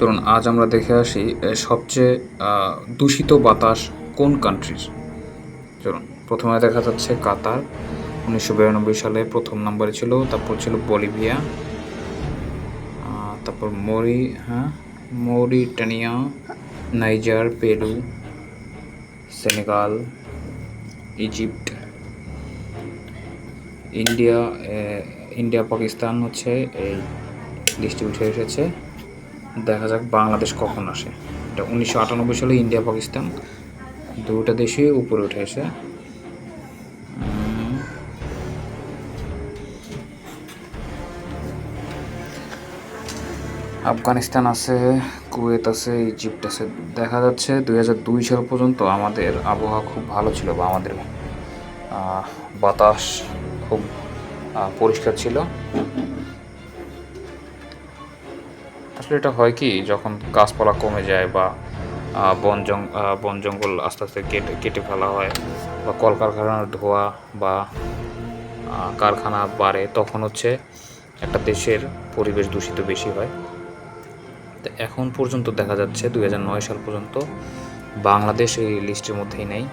চলুন আজ আমরা দেখে আসি সবচেয়ে দূষিত বাতাস কোন কান্ট্রির। চলুন, প্রথমে দেখা যাচ্ছে কাতার 1992 সালে প্রথম নম্বরে ছিল, তারপর ছিল বলিভিয়া, তারপর Mauritania, Niger, Peru, Senegal, Egypt, India Pakistan হচ্ছে এই লিস্টে উঠে এসেছে। দেখা যাক বাংলাদেশ কখন আসে। এটা 1998 সালে ইন্ডিয়া পাকিস্তান দুটো দেশই উপরে উঠে এসে। আফগানিস্তান আছে, কুয়েত আছে, ইজিপ্ট আছে। দেখা যাচ্ছে 2002 সাল পর্যন্ত আমাদের আবহাওয়া খুব ভালো ছিল, বা আমাদের বাতাস খুব পরিষ্কার ছিল। আসলে এটা হয় কি, যখন গাছপালা কমে যায় বা বন জঙ্গল আস্তে আস্তে কেটে ফেলা হয়, বা কলকারখানার ধোঁয়া বা কারখানা বাড়ে, তখন হচ্ছে একটা দেশের পরিবেশ দূষিত বেশি হয়। তো এখন পর্যন্ত দেখা যাচ্ছে 2009 সাল পর্যন্ত বাংলাদেশ এই লিস্টের মধ্যেই নেই।